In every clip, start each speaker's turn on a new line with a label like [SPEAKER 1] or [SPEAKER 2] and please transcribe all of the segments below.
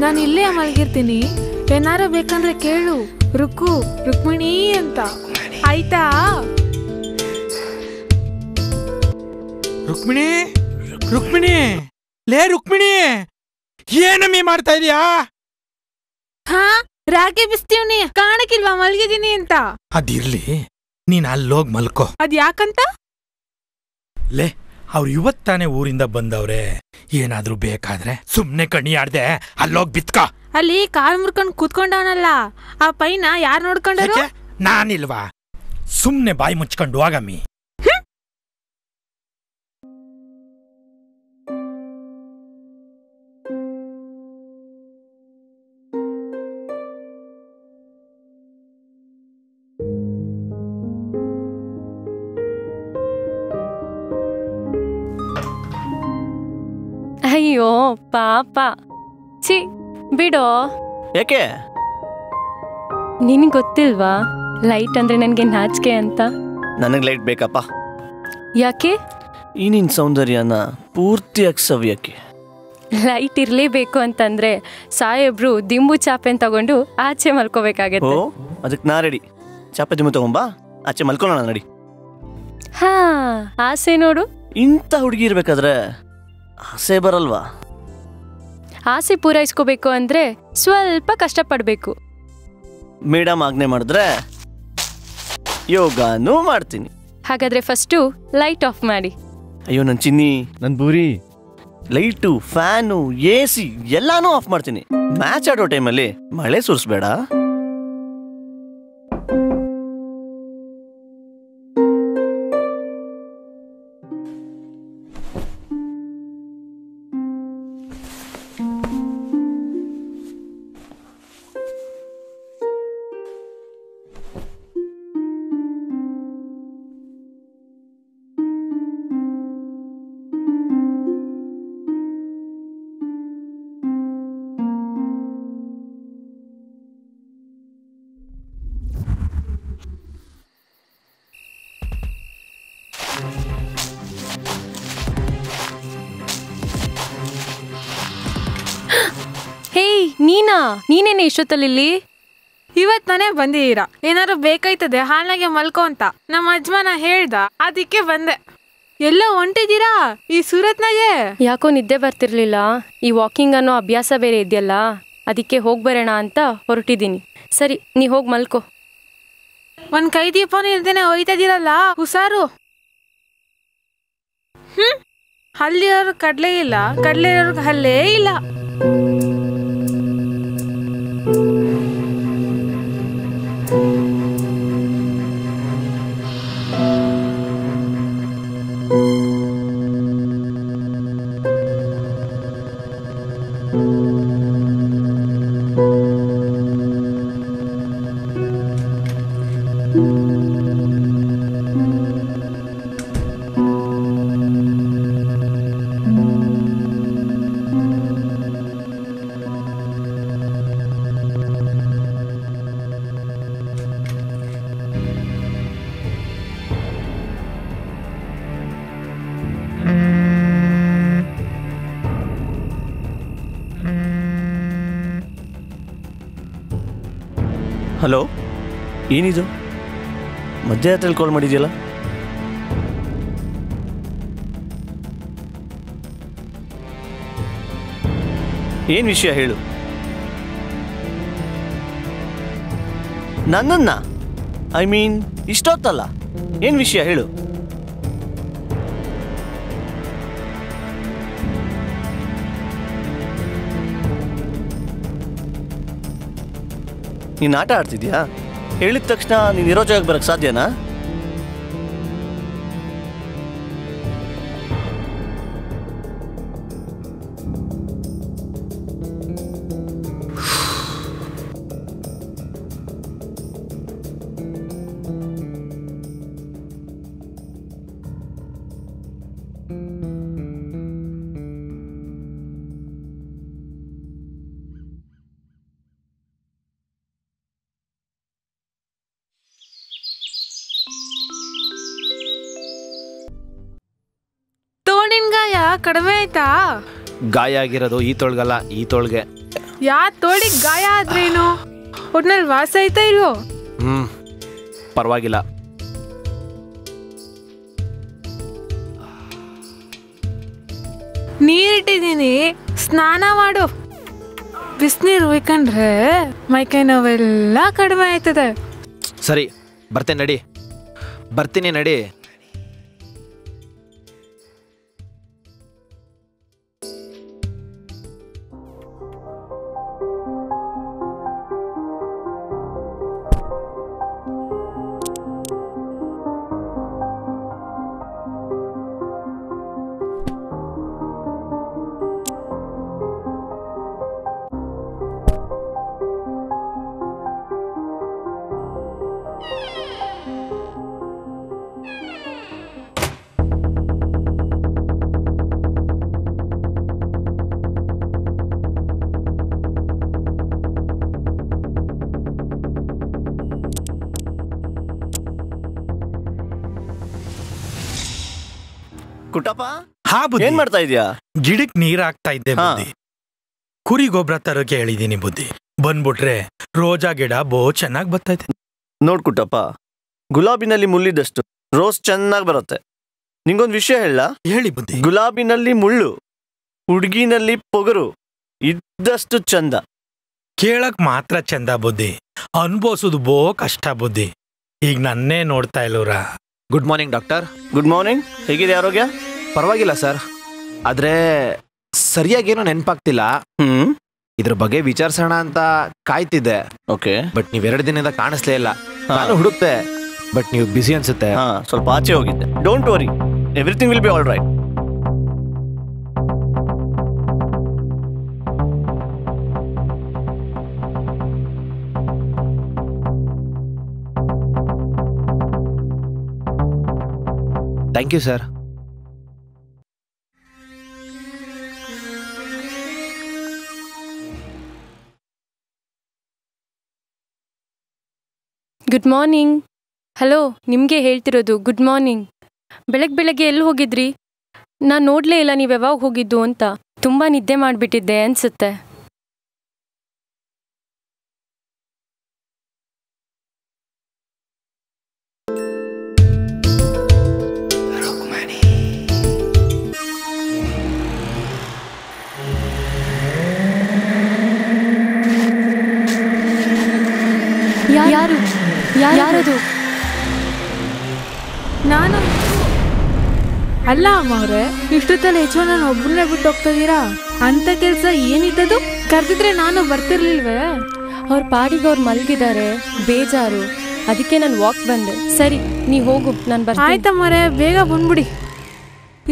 [SPEAKER 1] ನಾನು ಇಲ್ಲೇ ಮಲಗಿರ್ತೀನಿ, ಏನಾರ ಬೇಕಂದ್ರೆ ಕೇಳು. ರುಕ್ಮಿಣಿ ಅಂತ, ಆಯ್ತಾ?
[SPEAKER 2] ರುಕ್ಮಿಣಿ, ಲೇ ರುಕ್ಮಿಣಿ, ಏನಮ್ಮಿ ಮಾಡ್ತಾ ಇದೀಯಾ?
[SPEAKER 1] ಹಾ, ರಾಗಿ ಬಿಸ್ತೀವ್ನಿ, ಕಾಣಕ್ಕಿಲ್ವಾ ಮಲ್ಗಿದೀನಿ ಅಂತ?
[SPEAKER 2] ಅದಿರ್ಲಿ, ನೀನ್ ಅಲ್ಲೋಗ್ ಮಲ್ಕೋ.
[SPEAKER 1] ಅದ್ ಯಾಕಂತ?
[SPEAKER 2] ಲೇ, ಅವ್ರು ಇವತ್ತಾನೆ ಊರಿಂದ ಬಂದವ್ರೆ, ಏನಾದ್ರೂ ಬೇಕಾದ್ರೆ ಸುಮ್ನೆ ಕಣ್ಣಿ ಆಡ್ದೆ ಅಲ್ಲೋಗ್ ಬಿತ್ಕ.
[SPEAKER 1] ಅಲ್ಲಿ ಕಾಲ್ ಮುರ್ಕೊಂಡ್ ಕೂತ್ಕೊಂಡವನಲ್ಲ, ಆ ಪೈನ ಯಾರ್ ನೋಡ್ಕೊಂಡರು?
[SPEAKER 2] ನಾನಿಲ್ವಾ? ಸುಮ್ನೆ ಬಾಯಿ ಮುಚ್ಕೊಂಡು ಹೋಗಮ್ಮಿ.
[SPEAKER 3] ಅಯ್ಯೋ ಪಾಪ, ಛೀ ಬಿಡೋ.
[SPEAKER 4] ಯಾಕೆ?
[SPEAKER 3] ನಿನಗೆ ಗೊತ್ತಿಲ್ವಾ ಲೈಟ್ ಅಂದ್ರೆ ನನಗೆ ನಾಚಿಕೆ ಅಂತ?
[SPEAKER 4] ನನಗೆ ಲೈಟ್ ಬೇಕಪ್ಪ.
[SPEAKER 3] ಯಾಕೆ?
[SPEAKER 4] ಈ ನಿನ್ನ ಸೌಂದರ್ಯನ ಪೂರ್ತಿಯಾಗಿ ಸವಿಯಕ್ಕೆ
[SPEAKER 3] ಲೈಟ್ ಇರಲೇಬೇಕು ಅಂತಂದ್ರೆ ಸಾಹೇಬ್ರು ದಿಂಬು ಚಾಪೆನ್ ತಗೊಂಡು ಆಚೆ ಮಲ್ಕೋಬೇಕಾಗತ್ತೆ.
[SPEAKER 4] ಓ, ಅದಕ್ಕೆ ನಾ ರೆಡಿ. ಚಾಪೆ ದಿಂಬು ತಗೊಂಬಾ, ಆಚೆ ಮಲ್ಕೊಳ್ಳೋಣ ನಡಿ.
[SPEAKER 3] ಹಾ, ಆಸೆ ನೋಡು.
[SPEAKER 4] ಇಂಥ ಹುಡುಗಿ ಇರ್ಬೇಕಾದ್ರೆ ಆಸೆ ಬರಲ್ವಾ?
[SPEAKER 3] ಆಸೆ ಪೂರೈಸ್ಕೋಬೇಕು ಅಂದ್ರೆ ಸ್ವಲ್ಪ ಕಷ್ಟಪಡ್ಬೇಕು.
[SPEAKER 4] ಮೇಡಮ್ ಆಜ್ಞೆ ಮಾಡಿದ್ರೆ ಯೋಗಾನೂ ಮಾಡ್ತೀನಿ.
[SPEAKER 3] ಹಾಗಾದ್ರೆ ಫಸ್ಟು ಲೈಟ್ ಆಫ್ ಮಾಡಿ.
[SPEAKER 4] ಅಯ್ಯೋ ನನ್ನ ಚಿನ್ನಿ, ನನ್ನ ಬೂರಿ, ಲೈಟು, ಫ್ಯಾನು, AC ಎಲ್ಲಾನು ಆಫ್ ಮಾಡ್ತೀನಿ. ಮ್ಯಾಚ್ ಆಡೋ ಟೈಮಲ್ಲಿ ಮಳೆ ಸುರಿಸ್ಬೇಡ.
[SPEAKER 3] ನೀನೇನೆ ಇಷ್ಟೊತ್ತಲ್ಲಿ?
[SPEAKER 1] ಇವತ್ ನಾನೇ ಬಂದಿದ್ದೀರಾ, ಏನಾರು ಬೇಕಾಯ್ತದೆ ಹಾಲ್ನಾಗೆ ಮಲ್ಕೋ ಅಂತ ನಮ್ಮ ಅಜ್ಮಾನ ಹೇಳ್ದ, ಅದಕ್ಕೆ ಬಂದೆ. ಎಲ್ಲ ಹೊಂಟಿದ್ದೀರಾ ಈ ಸೂರತ್ನಾಗೆ?
[SPEAKER 3] ಯಾಕೋ ನಿದ್ದೆ ಬರ್ತಿರ್ಲಿಲ್ಲ. ಈ ವಾಕಿಂಗ್ ಅನ್ನೋ ಅಭ್ಯಾಸ ಬೇರೆ ಇದೆಯಲ್ಲ, ಅದಕ್ಕೆ ಹೋಗ್ಬರೋಣ ಅಂತ ಹೊರಟಿದ್ದೀನಿ. ಸರಿ, ನೀ ಹೋಗಿ ಮಲ್ಕೋ.
[SPEAKER 1] ಒಂದ್ ಕೈ ದೀಪನೂ ಇಲ್ದೇನೆ ಹೋಯ್ತದಿರಲ್ಲ, ಹುಷಾರು. ಹಲ್ಲಿರೋರ್ಗೆ ಕಡ್ಲೆ ಇಲ್ಲ, ಕಡ್ಲೆ ಇರೋರ್ಗೆ ಹಲ್ಲೇ ಇಲ್ಲ.
[SPEAKER 4] ಹಲೋ, ಏನಿದು ಮಧ್ಯರಾತ್ರಿಯಲ್ಲಿ ಕಾಲ್ ಮಾಡಿದ್ಯಲ್ಲ? ಏನು ವಿಷಯ ಹೇಳು. ನನ್ನನ್ನ? ಐ ಮೀನ್ ಇಷ್ಟೊತ್ತಲ್ಲ. ಏನ್ ವಿಷಯ ಹೇಳು. ನೀನ್ ಆಟ ಆಡ್ತಿದ್ಯಾ? ಹೇಳಿದ ತಕ್ಷಣ ನೀನ್ ಇರೋ ಜಾಗಕ್ಕೆ ಬರಕ್ ಸಾಧ್ಯನಾ?
[SPEAKER 1] ತೋಳಿನ ಗಾಯ ಕಡಿಮೆ ಆಯ್ತಾ?
[SPEAKER 5] ಗಾಯ ಆಗಿರೋದು ಈ ತೋಳ್ಗಲ್ಲ, ಈ ತೋಳ್ಗೆ.
[SPEAKER 1] ಯಾ ತೋಳಿಗೆ ಗಾಯ ಆದ್ರೇನು? ಒಟ್ನಲ್ಲಿ ವಾಸ ಆಯ್ತಾ ಇಲ್ವೋ?
[SPEAKER 5] ಪರವಾಗಿಲ್ಲ.
[SPEAKER 1] ನೀರಿಟ್ಟಿದ್ದೀನಿ, ಸ್ನಾನ ಮಾಡು. ಬಿಸಿನೀರು ಹೋಯ್ಕೊಂಡ್ರೆ ಮೈಕೈ ನೋವೆಲ್ಲ ಕಡಿಮೆ ಆಯ್ತದೆ.
[SPEAKER 5] ಸರಿ, ಬರ್ತೇನೆ ನಡಿ. ಬರ್ತೀನಿ ನಡಿ.
[SPEAKER 4] ಕುಟ್ಟಪ್ಪ,
[SPEAKER 2] ಹಾ ಬುದ್ಧಿ.
[SPEAKER 4] ಏನ್ ಮಾಡ್ತಾ ಇದೀಯಾ?
[SPEAKER 2] ಗಿಡಕ್ ನೀರ್ ಹಾಕ್ತಾ ಇದ್ದೆ ಬುದ್ಧಿ. ಕುರಿ ಗೊಬ್ಬರ ತರೋಕೆ ಹೇಳಿದೀನಿ ಬುದ್ಧಿ. ಬಂದ್ಬಿಟ್ರೆ ರೋಜಾ ಗಿಡ ಚೆನ್ನಾಗ್ ಬರ್ತೈತೆ.
[SPEAKER 4] ನೋಡ್ ಕುಟ್ಟಪ್ಪ, ಗುಲಾಬಿನಲ್ಲಿ ಮುಳ್ಳಿದಷ್ಟು ರೋಸ್ ಚೆನ್ನಾಗಿ ಬರುತ್ತೆ. ನಿಂಗೊಂದು ವಿಷಯ ಹೇಳ.
[SPEAKER 2] ಹೇಳಿ ಬುದ್ಧಿ.
[SPEAKER 4] ಗುಲಾಬಿನಲ್ಲಿ ಮುಳ್ಳು, ಹುಡುಗಿನಲ್ಲಿ ಪೊಗರು ಇದ್ದಷ್ಟು ಚಂದ.
[SPEAKER 2] ಕೇಳಕ್ ಮಾತ್ರ ಚಂದ ಬುದ್ಧಿ, ಅನ್ಭವಿಸೋದು ಕಷ್ಟ ಬುದ್ಧಿ. ಈಗ ನನ್ನೇ ನೋಡ್ತಾ ಇಲ್ಲವ್ರ.
[SPEAKER 5] Good morning doctor.
[SPEAKER 4] Good morning. ಹೇಗಿದೆ ಆರೋಗ್ಯ?
[SPEAKER 5] ಪರವಾಗಿಲ್ಲ ಸರ್, ಆದ್ರೆ ಸರಿಯಾಗೇನೋ ನೆನಪಾಗ್ತಿಲ್ಲ. ಇದ್ರ ಬಗ್ಗೆ ವಿಚಾರಿಸೋಣ ಅಂತ ಕಾಯ್ತಿದ್ದೆ.
[SPEAKER 4] ಓಕೆ.
[SPEAKER 5] ಬಟ್ ನೀವ್ 2 ದಿನದಿಂದ ಕಾಣಿಸ್ಲೇ ಇಲ್ಲ. ನಾನು ಹುಡುಕ್ತೆ, ಬಟ್ ನೀವು ಬಿಸಿ ಅನ್ಸುತ್ತೆ.
[SPEAKER 4] ಸ್ವಲ್ಪ ಆಚೆ ಹೋಗಿದ್ದೆ. Don't worry, everything will be all right.
[SPEAKER 5] Thank you sir.
[SPEAKER 3] Good morning. Hello, ನಿಮಗೆ ಹೇಳ್ತಿರೋದು ಗುಡ್ ಮಾರ್ನಿಂಗ್. ಬೆಳಗ್ಗೆ ಎಲ್ಲಿ ಹೋಗಿದ್ರಿ? ನಾನು ನೋಡಲೇ ಇಲ್ಲ ನೀವು ಯಾವಾಗ ಹೋಗಿದ್ದು ಅಂತ. ತುಂಬ ನಿದ್ದೆ ಮಾಡಿಬಿಟ್ಟಿದ್ದೆ ಅನಿಸುತ್ತೆ. ಯಾರದು?
[SPEAKER 1] ನಾನು ಅಲ್ಲ ಅಮ್ಮ ಅವ್ರೆ, ಇಷ್ಟೊತ್ತಲ್ಲಿ ಹೆಚ್ಚು ನಾನು ಒಬ್ಬರನ್ನೇ ಬಿಟ್ಟು ಹೋಗ್ತಿದ್ದೀರಾ? ಅಂತ ಕೆಲಸ ಏನಿದ್ದದು? ಕರೆದಿದ್ರೆ ನಾನು ಬರ್ತಿರ್ಲಿಲ್ವೇ?
[SPEAKER 3] ಅವ್ರ ಪಾಡಿಗೆ ಅವ್ರು ಮಲಗಿದ್ದಾರೆ, ಬೇಜಾರು. ಅದಕ್ಕೆ ನಾನು ವಾಕ್ ಬಂದೆ. ಸರಿ, ನೀ ಹೋಗು, ನಾನು ಬರ್ತೀನಿ.
[SPEAKER 1] ಆಯ್ತಮ್ಮರೆ, ಬೇಗ ಬಂದ್ಬಿಡಿ.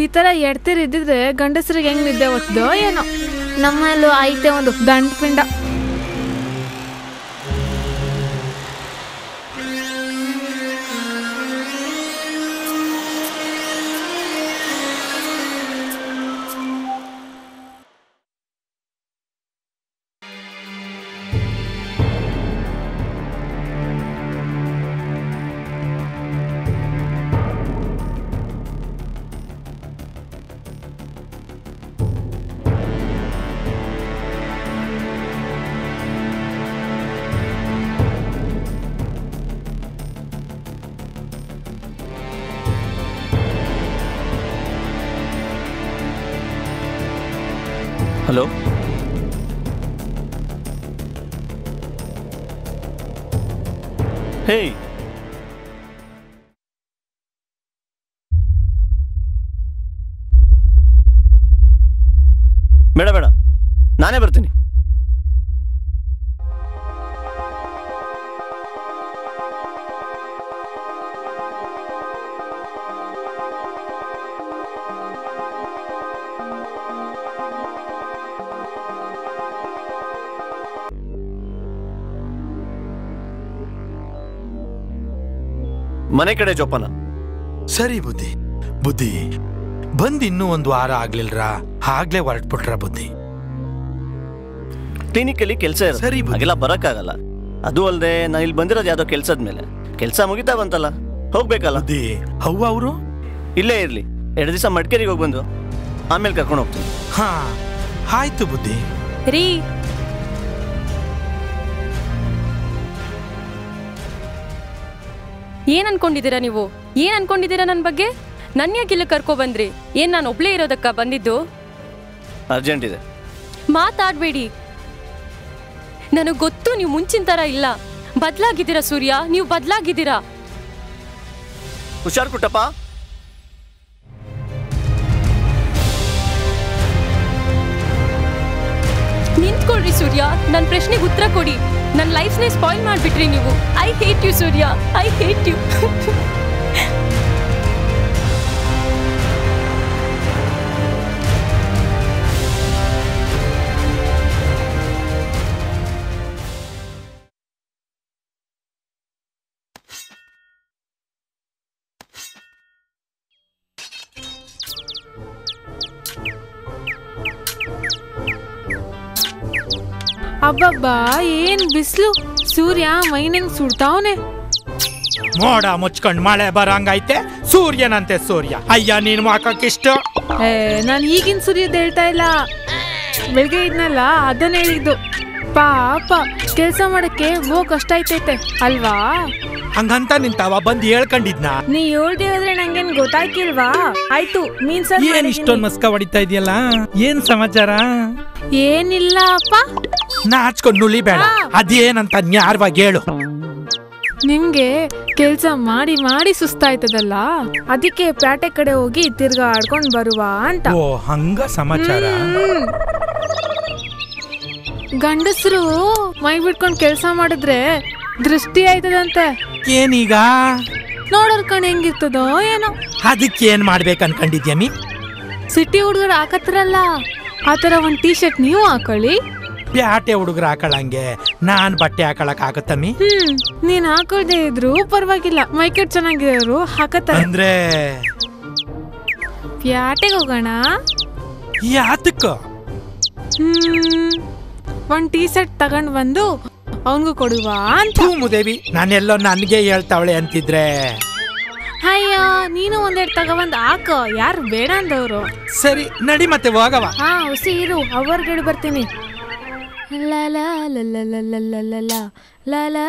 [SPEAKER 1] ಈ ಥರ ಎಡ್ತೀರ್ ಇದ್ದಿದ್ರೆ ಗಂಡಸರಿಗೆ ಹೆಂಗ್ ನಿದ್ದೆ ಹೊತ್ತದೋ ಏನೋ. ನಮ್ಮಲ್ಲೂ ಐತೆ ಒಂದು ದಂಡ ಪಿಂಡ.
[SPEAKER 4] ಹಲೋ, ಹೇಯ್ ಬೇಡ ಬೇಡ, ನಾನೇ ಬರ್ತೀನಿ. ಮನೆ ಕಡೆ ಜೋಪಾನ.
[SPEAKER 2] ಸರಿ ಬುದ್ಧಿ. ಬುದ್ಧಿ ಬಂದ್ ಇನ್ನೂ 1 ವಾರ ಆಗ್ಲಿಲ್ರಾ, ಆಗ್ಲೇ ಹೊರಟ್ಬಿಟ್ರ ಬುದ್ಧಿ.
[SPEAKER 4] ಕ್ಲಿನಿಕಲ್ಲಿ ಕೆಲಸ ಇರುತ್ತೆ,
[SPEAKER 2] ಸರಿ
[SPEAKER 4] ಹಾಗೆಲ್ಲ ಬರಕ್ಕಾಗಲ್ಲ. ಅದು ಅಲ್ಲದೆ ನಾನು ಇಲ್ಲಿ ಬಂದಿರೋದು ಯಾವ್ದೋ ಕೆಲ್ಸದ ಮೇಲೆ. ಕೆಲಸ ಮುಗಿತಾ ಬಂತಲ್ಲ, ಹೋಗ್ಬೇಕಲ್ಲ.
[SPEAKER 2] ಬುದ್ಧಿ ಅವ್ವ ಅವರು
[SPEAKER 4] ಇಲ್ಲೇ ಇರ್ಲಿ, 2 ದಿವಸ ಮಡಿಕೇರಿಗೆ ಹೋಗಿ ಬಂದು ಆಮೇಲೆ ಕರ್ಕೊಂಡು ಹೋಗ್ತೀನಿ.
[SPEAKER 2] ಹಾ ಆಯ್ತು ಬುದ್ಧಿ.
[SPEAKER 3] ರೀ, ಏನ್ ಅನ್ಕೊಂಡಿದ್ದೀರಾ ನೀವು? ಏನ್ ಅನ್ಕೊಂಡಿದ್ದೀರಾ ನನ್ನ ಬಗ್ಗೆ? ನನ್ನ ಯಾಕೆ ಇಲ್ಲಿ ಕರ್ಕೊ ಬಂದ್ರಿ? ಏನ್ ನಾನು ಒಬ್ಳೇ ಇರೋದಕ್ಕ ಬಂದಿದ್ದು?
[SPEAKER 4] ಅರ್ಜೆಂಟ್ ಇದೆ.
[SPEAKER 3] ಮಾತಾಡ್ಬೇಡಿ. ನನಗೆ ಗೊತ್ತು ನೀವು ಮುಂಚಿನ ತರ ಇಲ್ಲ. ಬದಲಾಗಿದ್ದೀರಾ ಸೂರ್ಯ, ನೀವು ಬದಲಾಗಿದ್ದೀರಾ.
[SPEAKER 4] ಹುಷಾರ್ ಕುಟ್ಟಪ್ಪ.
[SPEAKER 3] ನಿಂತ್ಕೊಳ್ರಿ ಸೂರ್ಯ, ನನ್ನ ಪ್ರಶ್ನೆಗೆ ಉತ್ತರ ಕೊಡಿ. ನನ್ನ ಲೈಫ್ನೇ ಸ್ಪಾಯ್ಲ್ ಮಾಡ್ಬಿಟ್ರಿ ನೀವು. I hate you Surya, I hate you.
[SPEAKER 1] ಅಬ್ಬಬ್ಬಾ, ಏನ್ ಬಿಸ್ಲು! ಸೂರ್ಯ ಮೈನಂಗ್ ಸುಡ್ತಾವನೆ.
[SPEAKER 2] ಮೋಡ ಮುಚ್ಕೊಂಡ್ ಮಳೆ ಬರಂಗೈತೆ, ಸೂರ್ಯನಂತೆ ಸೂರ್ಯ. ಅಯ್ಯ ನೀನ್ ಮಾಕಕ್ಕಿಷ್ಟ.
[SPEAKER 1] ನಾನು ಈಗಿನ ಸೂರ್ಯದ ಹೇಳ್ತಾ ಇಲ್ಲ, ಬೆಳಗ್ಗೆ ಇದ್ನಲ್ಲ ಅದನ್ನ ಹೇಳಿದ್ದು. ಪಾಪ ಕೆಲ್ಸ ಮಾಡಕ್ಕೆ ಕಷ್ಟ ಐತೈತೆ ಅಲ್ವಾ?
[SPEAKER 2] ಹಂಗಂತ ನಿಂತಾವ ಬಂದ್ ಹೇಳ್ಕೊಂಡಿದ್ನ.
[SPEAKER 1] ನೀ ಹೇಳ್ದೆ ಹೋದ್ರೆ ನಂಗೇನ್ ಗೊತ್ತಾಯ್ತಿಲ್ವಾ? ಆಯ್ತು, ಮೀನ್ ಸಾರ್
[SPEAKER 2] ಏನ್ ಇಷ್ಟೊಂದ್ ಮಸ್ಕ ಹೊಡಿತಾ ಇದೆಯಲ್ಲ, ಏನ್ ಸಮಾಚಾರ?
[SPEAKER 1] ಏನಿಲ್ಲ ಅಪ್ಪ.
[SPEAKER 2] ನಾಚ್ಕೊಂಡ್ ನುಲಿ ಬೇಡ, ಅದೇನಂತ ನ್ಯಾರವಾಗಿ ಹೇಳು.
[SPEAKER 1] ನಿಮ್ಗೆ ಕೆಲ್ಸ ಮಾಡಿ ಮಾಡಿ ಸುಸ್ತಾಯ್ತದಲ್ಲ, ಅದಕ್ಕೆ ಪ್ಯಾಟೆ ಕಡೆ ಹೋಗಿ ತಿರ್ಗಾ ಆಡ್ಕೊಂಡ್ ಬರುವ ಅಂತ.
[SPEAKER 2] ಓ ಹಂಗ ಸಮಾಚಾರ.
[SPEAKER 1] ಗಂಡಸರು ಮೈ ಬಿಟ್ಕೊಂಡ್ ಕೆಲ್ಸ ಮಾಡಿದ್ರೆ ದೃಷ್ಟಿ ಆಯ್ತದಂತೆ.
[SPEAKER 2] ಏನೀಗ
[SPEAKER 1] ನೋಡೋರ್ ಕಣ್ ಹೆಂಗಿರ್ತದೋ ಏನೋ.
[SPEAKER 2] ಅದಕ್ಕೆ ಏನ್ ಮಾಡ್ಬೇಕು ಅನ್ಕೊಂಡಿದ್ಯಮಿ?
[SPEAKER 1] ಸಿಟಿ ಹುಡುಗರು ಹಾಕತ್ರಲ್ಲ, ಆತರ ಒಂದ್ ಟೀ ಶರ್ಟ್ ನೀವು ಹಾಕೊಳ್ಳಿ.
[SPEAKER 2] ಪ್ಯಾಟೆ ಹುಡುಗರು ಹಾಕೊಳ್ಳಂಗೆ ನಾನ್ ಬಟ್ಟೆ ಹಾಕೊಳಕ್ ಆಗತ್ತಮ್ಮಿ?
[SPEAKER 1] ನೀನ್ ಹಾಕೊಳ್ದೆ ಇದ್ರು ಪರವಾಗಿಲ್ಲ, ಮೈಕೆಟ್ ಚೆನ್ನಾಗಿರೋರು ಹಾಕತ್ತಾರ.
[SPEAKER 2] ಅಂದ್ರೆ
[SPEAKER 1] ಪ್ಯಾಟೆಗೆ ಹೋಗೋಣ.
[SPEAKER 2] ಯಾತಕ್ಕ?
[SPEAKER 1] ಒಂದ್ ಟೀ ಶರ್ಟ್ ತಗೊಂಡ್ ಬಂದು ಅವನ್ಗೂ ಕೊಡುವ ಅಂತ.
[SPEAKER 2] ಮುದೇವಿ, ನಾನೆಲ್ಲೋ ನನ್ಗೆ ಹೇಳ್ತಾವಳೆ ಅಂತಿದ್ರೆ.
[SPEAKER 1] ಅಯ್ಯೋ, ನೀನು ಒಂದೆರಡು ತಗೊಂಡ್ ಹಾಕೋ, ಯಾರು ಬೇಡ ಅಂದವ್ರು.
[SPEAKER 2] ಸರಿ ನಡಿ ಮತ್ತೆ ಹೋಗವ.
[SPEAKER 1] ಹಾ ಹುಸಿ ಇರು, ಅವರ್ಗಡೆ ಬರ್ತೀನಿ. ಲ ಲ ಲ ಲ ಲ ಲ ಲ ಲ ಲ ಲ.